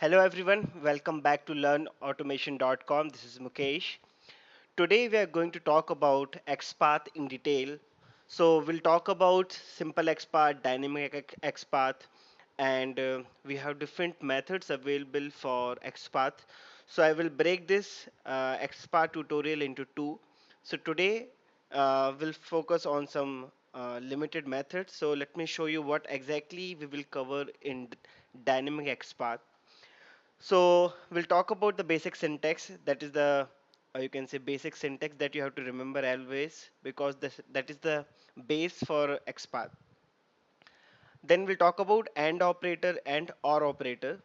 Hello everyone, welcome back to learnautomation.com. This is Mukesh. Today we are going to talk about XPath in detail. So we'll talk about simple XPath, dynamic XPath, and we have different methods available for XPath. So I will break this XPath tutorial into two. So today we'll focus on some limited methods. So let me show you what exactly we will cover in dynamic XPath. So we'll talk about the basic syntax. That is the you can say basic syntax that you have to remember always because that is the base for XPath. Then we'll talk about AND operator and OR operator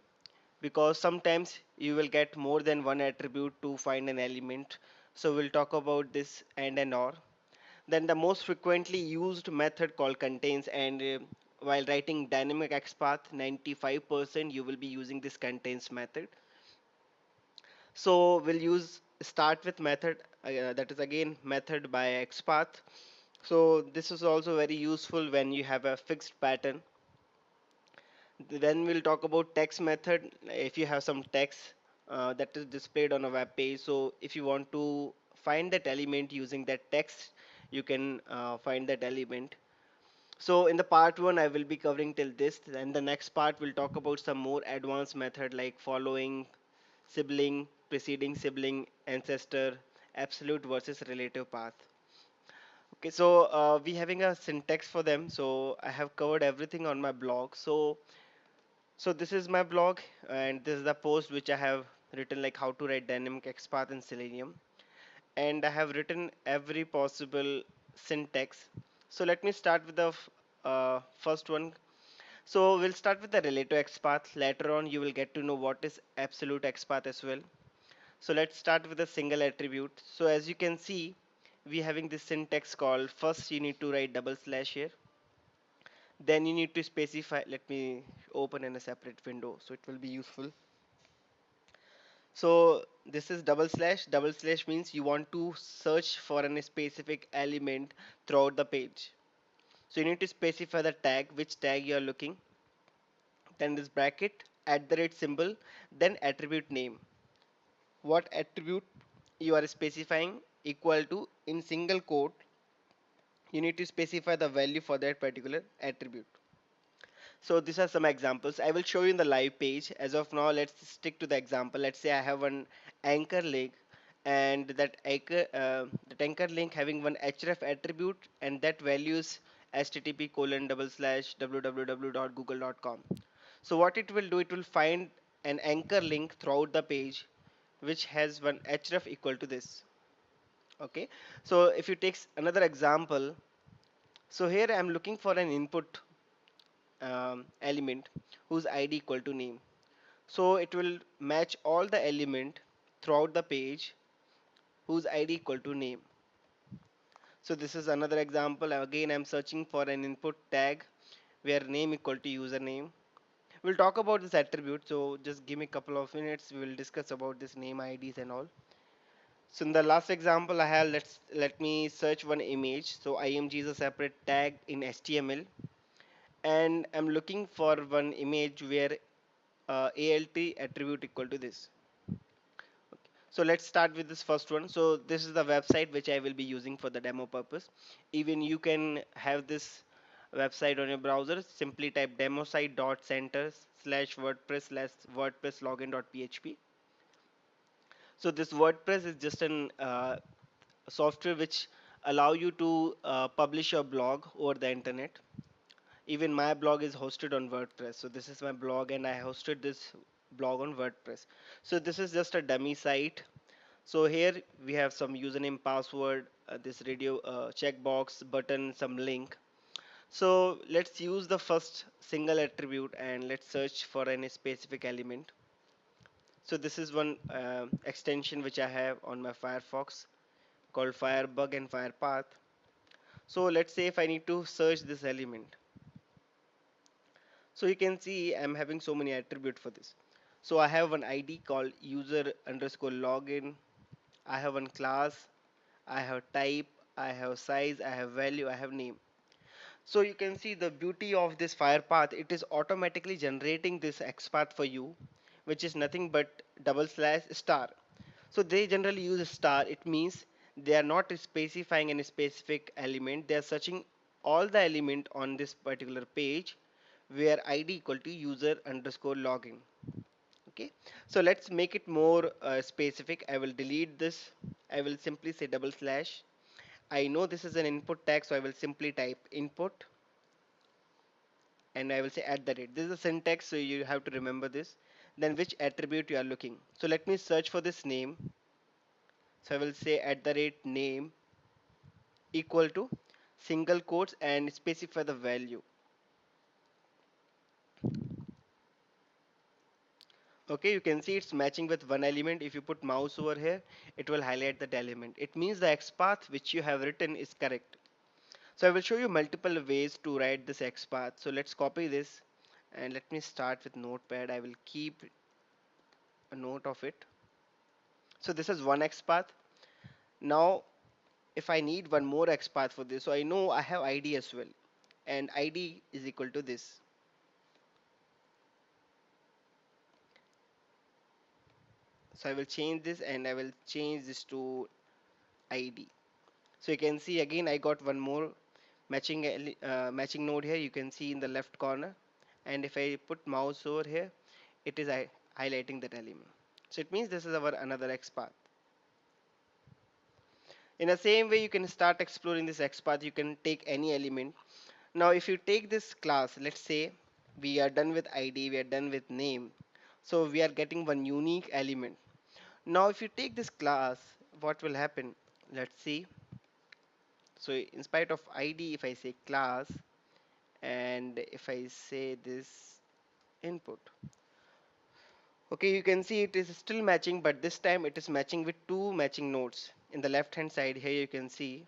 because sometimes you will get more than one attribute to find an element. So we'll talk about this AND and OR. Then the most frequently used method called contains, and while writing dynamic XPath 95% you will be using this contains method. So we'll use start with method, that is again method by XPath. So this is also very useful when you have a fixed pattern. Then we'll talk about text method. If you have some text that is displayed on a web page, so if you want to find that element using that text, you can find that element. So in the part one, I will be covering till this, and the next part we'll talk about some more advanced method like following, sibling, preceding sibling, ancestor, absolute versus relative path. Okay, so we having a syntax for them. So I have covered everything on my blog. So this is my blog, and this is the post which I have written like how to write dynamic XPath in Selenium, and I have written every possible syntax. So let me start with the first one. So we'll start with the relative XPath. Later on, you will get to know what is absolute XPath as well. So let's start with a single attribute. So as you can see, we having this syntax called first you need to write double slash here. Then you need to specify, let me open in a separate window so it will be useful. So this is double slash. Double slash means you want to search for a specific element throughout the page. So you need to specify the tag, which tag you are looking. Then this bracket, at the rate symbol, then attribute name. What attribute you are specifying equal to in single quote, you need to specify the value for that particular attribute. So these are some examples. I will show you in the live page. As of now, let's stick to the example. Let's say I have an anchor link, and that anchor link having one href attribute, and that value is http://www.google.com. So what it will do, it will find an anchor link throughout the page which has one href equal to this. Okay, so if you take another example, so here I'm looking for an input element whose id equal to name. So it will match all the element throughout the page whose id equal to name. So this is another example. Again, I'm searching for an input tag where name equal to username. We'll talk about this attribute, so just give me a couple of minutes. We will discuss about this name IDs and all. So in the last example I have, let me search one image. So img is a separate tag in HTML, and I'm looking for one image where alt attribute equal to this. So let's start with this first one. So this is the website which I will be using for the demo purpose. Even you can have this website on your browser. Simply type demosite.center/wordpress login.php. So this WordPress is just an software which allow you to publish your blog over the internet. Even my blog is hosted on WordPress. So this is my blog, and I hosted this blog on WordPress. So this is just a dummy site. So here we have some username, password, this radio checkbox button, some link. So let's use the first single attribute and let's search for any specific element. So this is one extension which I have on my Firefox called Firebug and Firepath. So let's say if I need to search this element. So you can see I'm having so many attributes for this. So I have an ID called user underscore login. I have one class. I have type. I have size. I have value. I have name. So you can see the beauty of this Firepath. It is automatically generating this XPath for you which is nothing but double slash star. So they generally use star. It means they are not specifying any specific element. They are searching all the element on this particular page where id equal to user underscore login. Okay, so let's make it more specific. I will delete this. I will simply say double slash. I know this is an input tag, so I will simply type input and I will say at the rate. This is a syntax, so you have to remember this. Then which attribute you are looking. So let me search for this name. So I will say at the rate name equal to single quotes and specify the value. Okay, you can see it's matching with one element. If you put mouse over here, it will highlight that element. It means the XPath which you have written is correct. So I will show you multiple ways to write this XPath. So let's copy this and let me start with Notepad. I will keep a note of it. So this is one XPath. Now if I need one more XPath for this, so I know I have ID as well, and ID is equal to this. So I will change this and I will change this to ID. So you can see again I got one more matching node here. You can see in the left corner, and if I put mouse over here, it is highlighting that element. So it means this is our another XPath. In the same way, you can start exploring this XPath. You can take any element. Now, if you take this class, let's say we are done with ID, we are done with name. So we are getting one unique element. Now, if you take this class, what will happen? Let's see. So in spite of ID, if I say class and if I say this input, okay, you can see it is still matching, but this time it is matching with two matching nodes. In the left hand side here, you can see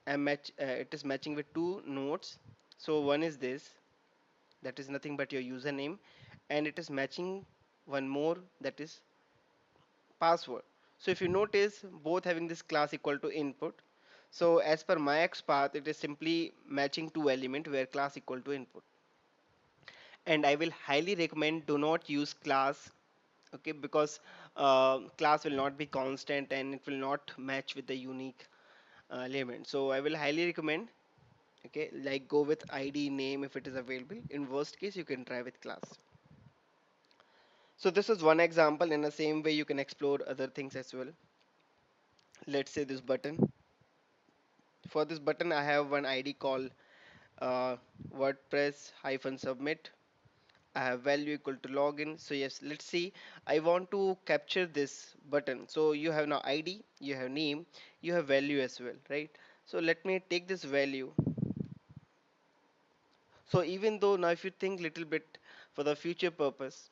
it is matching with two nodes. So one is this, that is nothing but your username, and it is matching one more, that is password. So if you notice both having this class equal to input, so as per my XPath it is simply matching two element where class equal to input. And I will highly recommend do not use class, okay, because class will not be constant and it will not match with the unique element. So I will highly recommend, okay, like go with ID name if it is available. In worst case you can try with class. So this is one example. In the same way you can explore other things as well. Let's say this button. For this button I have one ID called uh, WordPress hyphen submit. I have value equal to login. So yes, let's see. I want to capture this button. So you have now ID, you have name, you have value as well, right? So let me take this value. So even though now if you think little bit for the future purpose,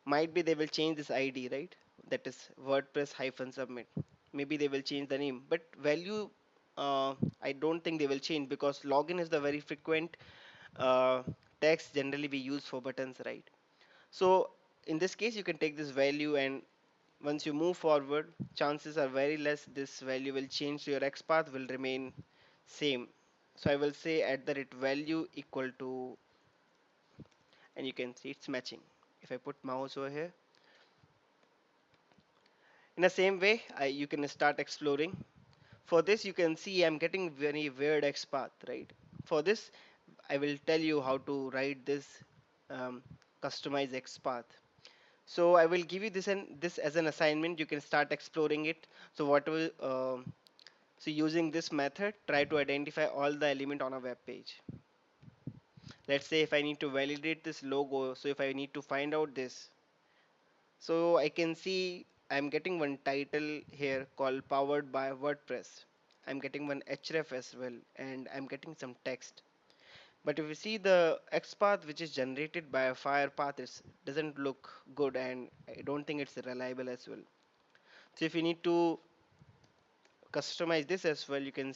might be they will change this ID, right? That is WordPress hyphen submit. Maybe they will change the name, but value, I don't think they will change because login is the very frequent uh, text generally we use for buttons, right? So in this case, you can take this value, and once you move forward, chances are very less this value will change. So your XPath will remain same. So I will say at the rate value equal to, and you can see it's matching. If I put mouse over here, in the same way, you can start exploring. For this, you can see I'm getting very weird XPath, right? For this, I will tell you how to write this um, customize XPath. So I will give you this as an assignment. You can start exploring it. So so using this method, try to identify all the element on a web page. Let's say if I need to validate this logo, so if I need to find out this, so I can see I'm getting one title here called powered by WordPress. I'm getting one href as well, and I'm getting some text. But if you see the XPath which is generated by a Firepath, it doesn't look good, and I don't think it's reliable as well. So if you need to customize this as well, you can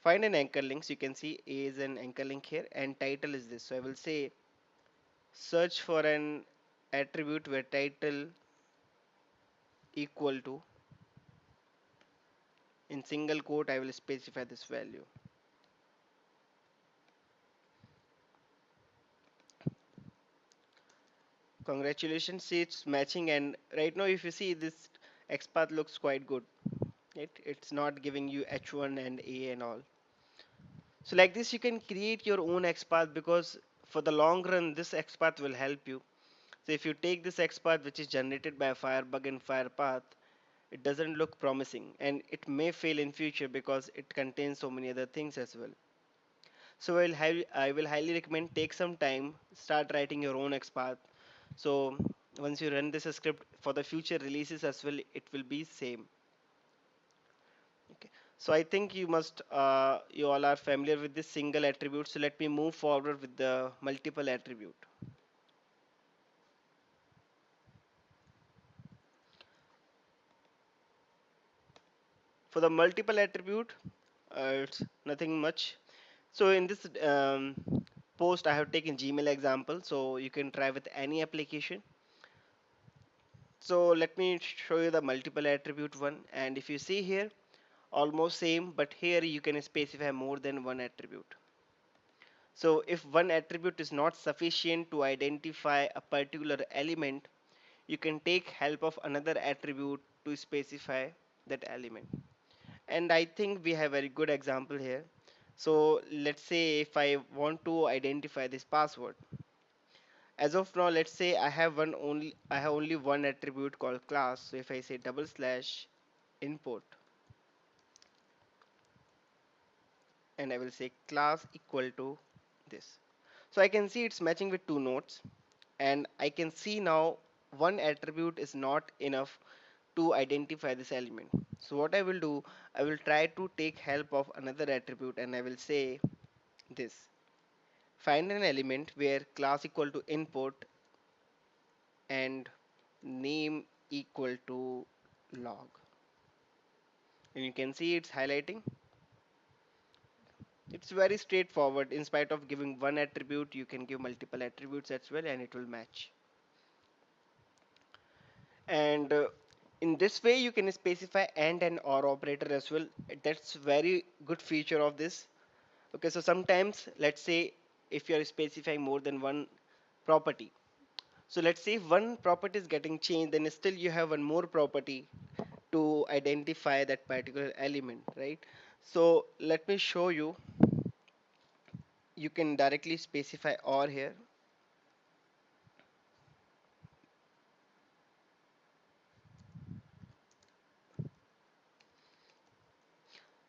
find an anchor link. So you can see A is an anchor link here, and title is this. So I will say search for an attribute where title equal to, in single quote I will specify this value. Congratulations, see it's matching, and right now if you see this XPath looks quite good. It's not giving you H1 and A and all. So like this you can create your own XPath, because for the long run this XPath will help you. So if you take this XPath which is generated by Firebug and Firepath, it doesn't look promising and it may fail in future because it contains so many other things as well. So I will highly recommend take some time, start writing your own XPath. So once you run this script for the future releases as well, it will be same. Okay. So I think you all are familiar with this single attribute. So let me move forward with the multiple attribute. For the multiple attribute, it's nothing much. So in this post, I have taken Gmail example. So you can try with any application. So let me show you the multiple attribute one. And if you see here, almost same, but here you can specify more than one attribute. So if one attribute is not sufficient to identify a particular element, you can take help of another attribute to specify that element. And I think we have a very good example here. So let's say if I want to identify this password, as of now, let's say I have only one attribute called class. So if I say double slash input, and I will say class equal to this. So I can see it's matching with two nodes, and I can see now one attribute is not enough to identify this element. So what I will do, I will try to take help of another attribute and I will say this. Find an element where class equal to input and name equal to log. And you can see it's highlighting. It's very straightforward. In spite of giving one attribute, you can give multiple attributes as well and it will match. And in this way, you can specify and or operator as well. That's very good feature of this. Okay, so sometimes let's say if you are specifying more than one property. So let's say if one property is getting changed, then still you have one more property to identify that particular element, right? So let me show you. You can directly specify or here.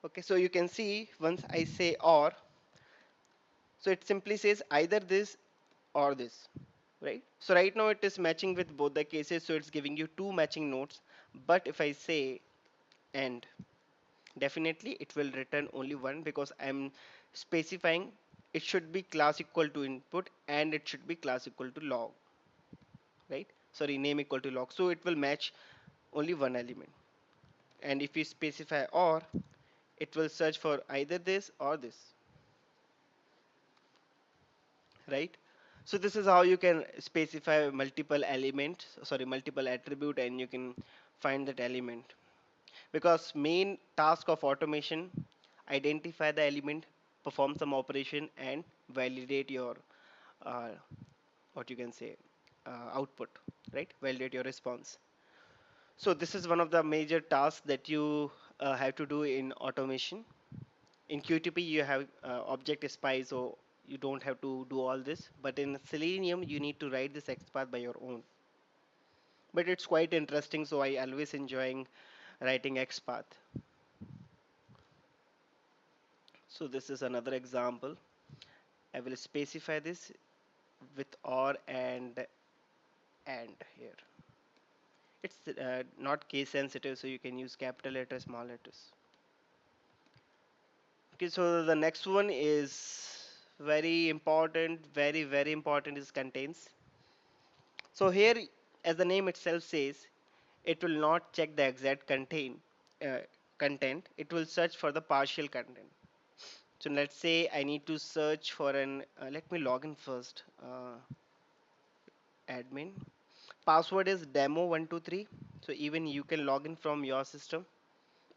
Okay, so you can see once I say or, so it simply says either this or this, right? So right now it is matching with both the cases, so it's giving you two matching nodes. But if I say and, definitely it will return only one because I'm specifying it should be class equal to input and it should be class equal to log, right? Sorry, name equal to log. So it will match only one element. And if you specify or, it will search for either this or this, right? So this is how you can specify multiple elements, sorry, multiple attribute, and you can find that element. Because main task of automation, identify the element, perform some operation, and validate your uh, what you can say output, right? Validate your response. So this is one of the major tasks that you have to do in automation. In QTP you have object spy, so you don't have to do all this, but in Selenium you need to write this XPath by your own. But it's quite interesting, so I always enjoying writing XPath. So this is another example. I will specify this with or and here. It's not case sensitive, so you can use capital letters, small letters. Okay, so the next one is very important, very important is contains. So here, as the name itself says, it will not check the exact uh, content. It will search for the partial content. So let's say I need to search for an. Let me log in first. Admin. Password is demo123. So even you can log in from your system.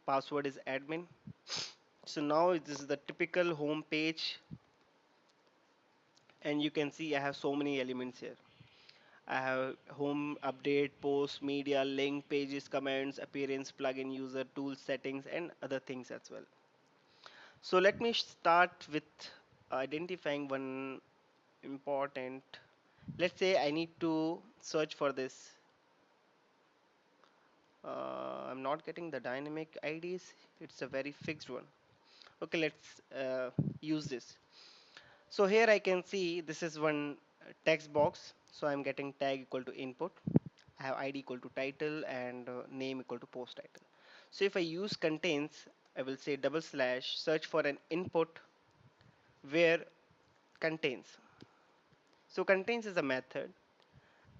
Password is admin. So now this is the typical home page, and you can see I have so many elements here. I have home, update, post, media, link, pages, comments, appearance, plugin, user, tools, settings, and other things as well. So let me start with identifying one important. Let's say I need to search for this. I'm not getting the dynamic IDs. It's a very fixed one. Okay, let's use this. So here I can see this is one text box. So I'm getting tag equal to input. I have ID equal to title and name equal to post title. So if I use contains, I will say double slash search for an input where contains. So contains is a method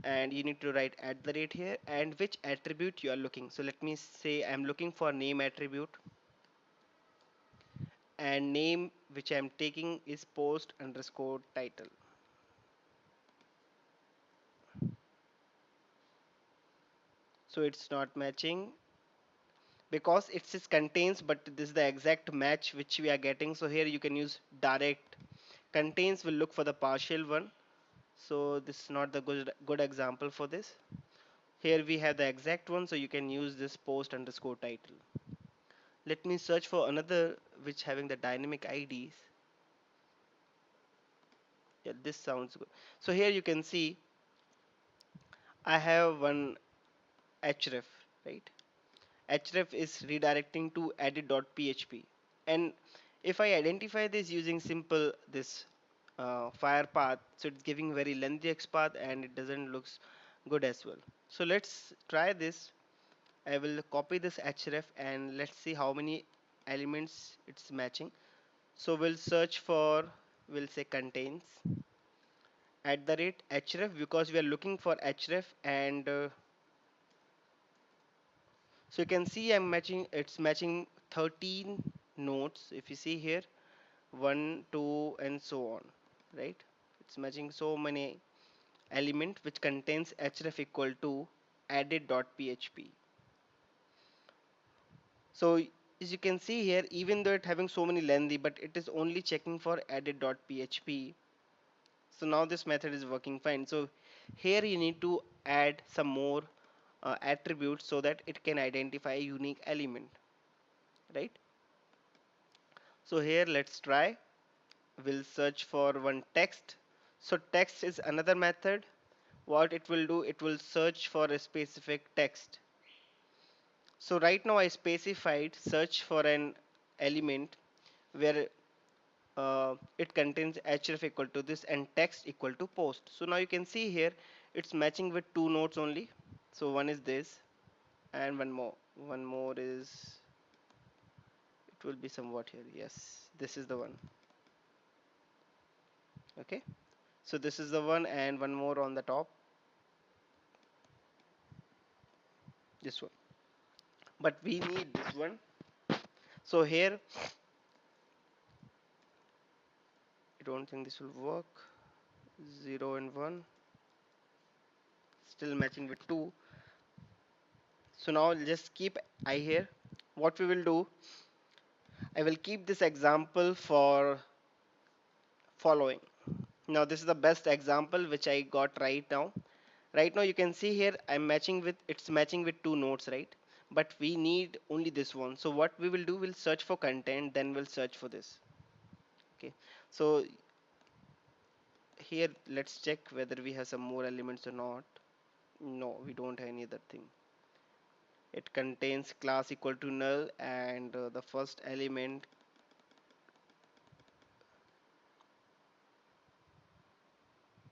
and you need to write at the rate here and which attribute you are looking. So let me say I'm looking for name attribute and name which I'm taking is post underscore title. So it's not matching because it says contains, but this is the exact match which we are getting. So here you can use direct. Contains will look for the partial one. So this is not the good example for this. Here we have the exact one, so you can use this post underscore title. Let me search for another which having the dynamic IDs. Yeah, this sounds good. So here you can see I have one href, right? Href is redirecting to edit.php, and if I identify this using simple this fire path, so it's giving very lengthy XPath and it doesn't looks good as well. So let's try this. I will copy this href and let's see how many elements it's matching. So we'll search for, we'll say contains at the rate href because we are looking for href and so you can see I'm matching, it's matching 13 nodes. If you see here, 1, 2, and so on, right? It's matching so many element which contains href equal to added.php. So as you can see here, even though it having so many lengthy, but it is only checking for added.php. So now this method is working fine. So here you need to add some more attributes so that it can identify a unique element, right? So here let's try. We'll search for one text. So text is another method. What it will do, it will search for a specific text. So right now I specified search for an element where it contains href equal to this and text equal to post. So now you can see here it's matching with two nodes only. So one is this and one more. One more is, it will be somewhat here. Yes, this is the one. Okay. So this is the one and one more on the top. This one. But we need this one. So here I don't think this will work. 0 and 1 still matching with 2. So now I'll just keep I here. What we will do, I will keep this example for following. Now this is the best example which I got right now. Right now you can see here I'm matching with, it's matching with two nodes, right? But we need only this one. So what we will do, we'll search for content, then we'll search for this. Okay. So here let's check whether we have some more elements or not. No, we don't have any other thing. It contains class equal to null and the first element,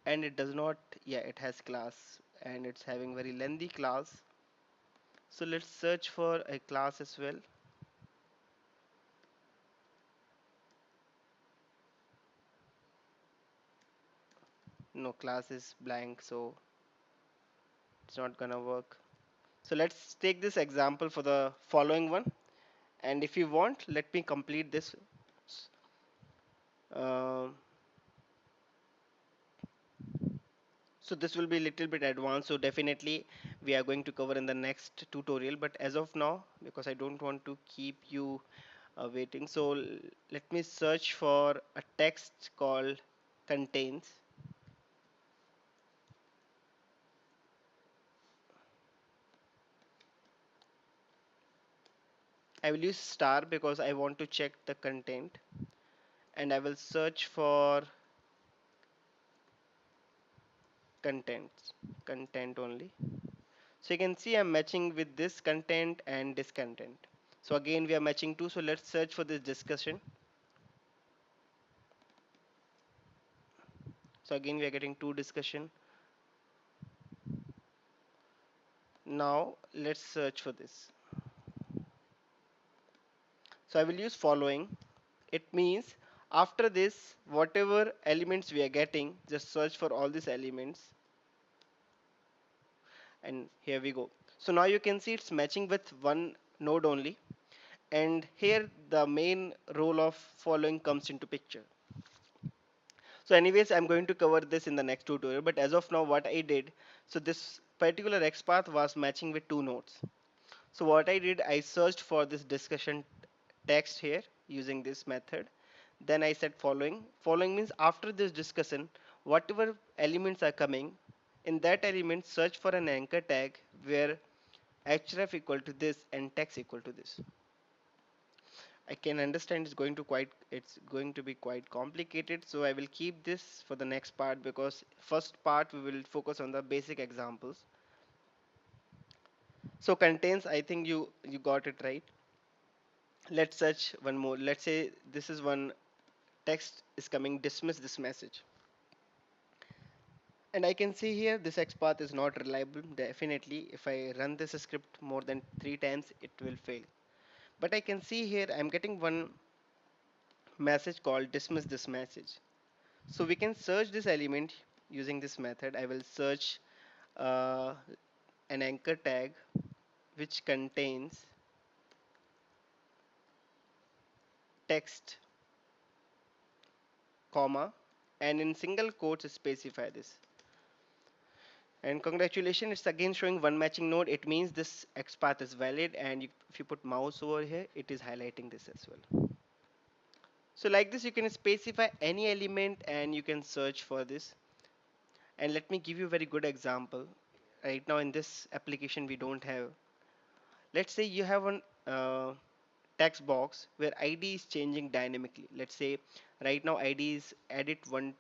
and it does not, yeah, it has class and it's having very lengthy class. So let's search for a class as well. No, class is blank, so it's not gonna work. So let's take this example for the following one, and if you want, let me complete this. Um so this will be a little bit advanced, so definitely we are going to cover in the next tutorial, but as of now, because I don't want to keep you waiting, so let me search for a text called contains. I will use star because I want to check the content, and I will search for contents, content only. So you can see I'm matching with this content and this content. So again, we are matching two. So let's search for this discussion. So again, we are getting two discussion. Now let's search for this. So I will use following. It means after this, whatever elements we are getting, just search for all these elements. And here we go. So now you can see it's matching with one node only. And here the main role of following comes into picture. So anyways, I'm going to cover this in the next tutorial, but as of now what I did, so this particular XPath was matching with two nodes. So what I did, I searched for this discussion text here using this method. Then I said following. Following means after this discussion, whatever elements are coming, in that element search for an anchor tag where href equal to this and text equal to this. I can understand it's going to be quite complicated, so I will keep this for the next part because first part we will focus on the basic examples. So contains, I think you got it right. Let's search one more. Let's say this is one text is coming, dismiss this message. And I can see here this XPath is not reliable. Definitely, if I run this script more than 3 times, it will fail. But I can see here I'm getting one message called dismiss this message. So we can search this element using this method. I will search uh, an anchor tag which contains text, comma, and in single quotes specify this. And congratulations, it's again showing one matching node. It means this XPath is valid, and if you put mouse over here, it is highlighting this as well. So like this, you can specify any element and you can search for this. And let me give you a very good example. Right now in this application, we don't have. Let's say you have one text box where ID is changing dynamically. Let's say right now ID is edit one.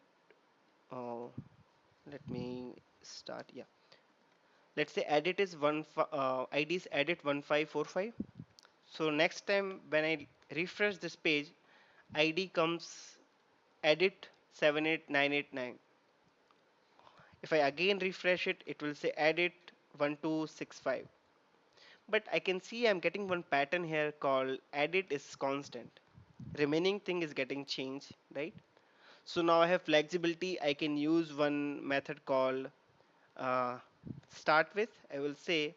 Uh, Let me start. Yeah. Let's say edit is ID is edit 1545. So next time when I refresh this page, ID comes edit 78989. If I again refresh it, it will say edit 1265. But I can see I'm getting one pattern here called edit is constant. Remaining thing is getting changed, right? So now I have flexibility. I can use one method called uh, start with. I will say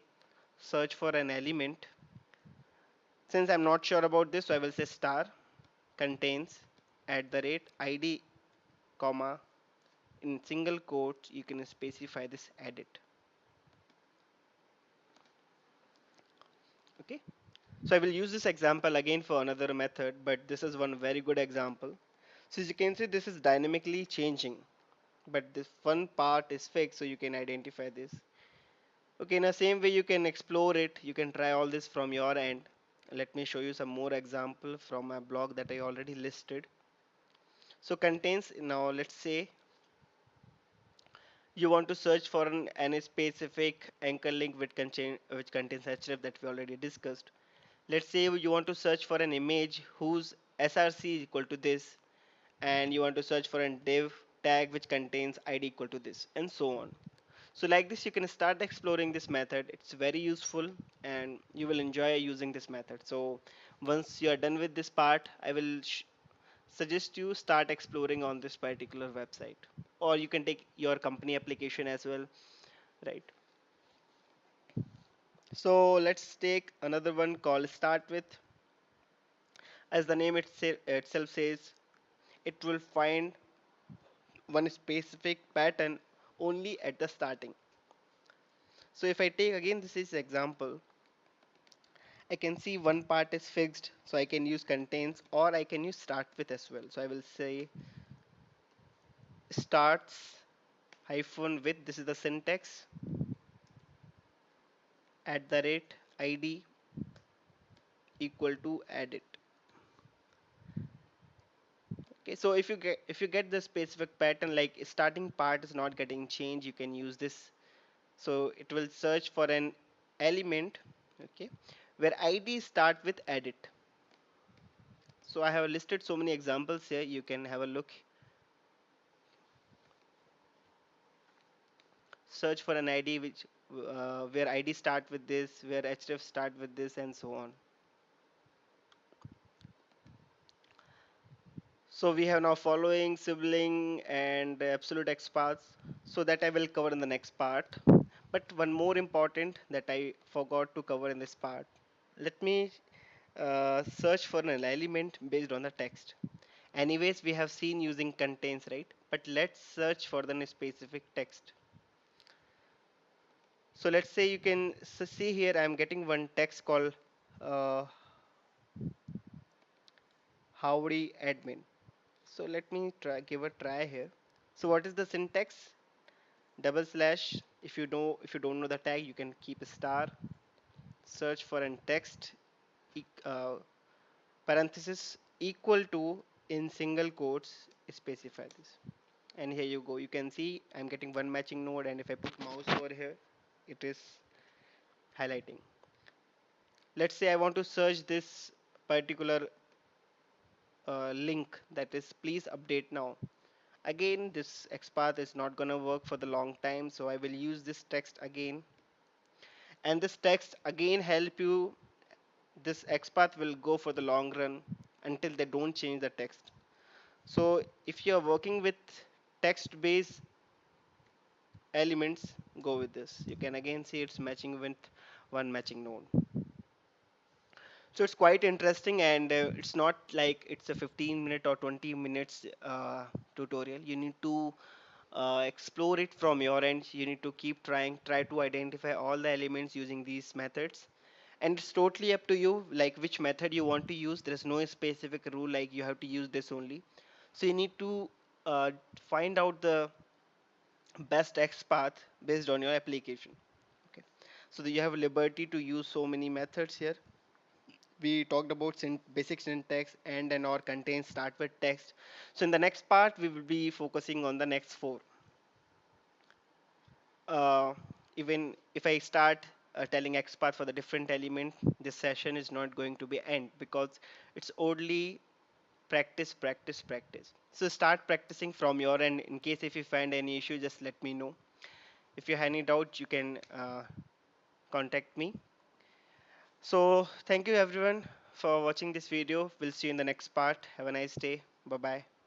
search for an element. Since I'm not sure about this, so I will say star contains at the rate id comma in single quotes you can specify this edit. Okay, so I will use this example again for another method, but this is one very good example. So as you can see, this is dynamically changing, but this one part is fixed, so you can identify this. Okay, in the same way you can explore it, you can try all this from your end. Let me show you some more example from my blog that I already listed. So contains, now let's say you want to search for any specific anchor link which contains href that we already discussed. Let's say you want to search for an image whose src is equal to this, and you want to search for a div tag which contains id equal to this, and so on. So like this you can start exploring this method. It's very useful and you will enjoy using this method. So once you are done with this part, I will suggest you start exploring on this particular website, or you can take your company application as well, right? So let's take another one called start with. As the name itself says, it will find one specific pattern only at the starting. So if I take again this is example, I can see one part is fixed, so I can use contains or I can use start with as well. So I will say starts hyphen with, this is the syntax, at the rate id equal to edit. Okay, so if you get the specific pattern like starting part is not getting changed, you can use this. So it will search for an element, okay, where ID start with edit. So I have listed so many examples here. You can have a look. Search for an ID which where ID start with this, where href start with this, and so on. So we have now following, sibling, and absolute XPaths. So that I will cover in the next part. But one more important that I forgot to cover in this part. Let me search for an element based on the text. Anyways, we have seen using contains, right? But let's search for the specific text. So let's say you can see here I'm getting one text called uh, howdy admin. So let me try give a try here. So what is the syntax? Double slash. If you don't know the tag, you can keep a star. Search for an text. Uh, parenthesis equal to in single quotes specify this. And here you go. You can see I'm getting one matching node, and if I put mouse over here, it is highlighting. Let's say I want to search this particular link, that is please update now. Again, this XPath is not gonna work for the long time, so I will use this text again. And this text again help you. This XPath will go for the long run until they don't change the text. So if you are working with text based elements, go with this. You can again see it's matching with one matching node. So it's quite interesting, and it's not like it's a 15 minute or 20 minutes tutorial. You need to explore it from your end. You need to keep try to identify all the elements using these methods. And it's totally up to you, like which method you want to use. There is no specific rule like you have to use this only. So you need to uh, find out the best X path based on your application. Okay. So that you have liberty to use so many methods here. We talked about basic syntax and or contains start with text. So in the next part, we will be focusing on the next four. Uh, Even if I start telling XPath for the different element, this session is not going to be end because it's only practice, practice, practice. So start practicing from your end. In case if you find any issue, just let me know. If you have any doubt, you can contact me. So thank you everyone for watching this video. We'll see you in the next part. Have a nice day. Bye bye.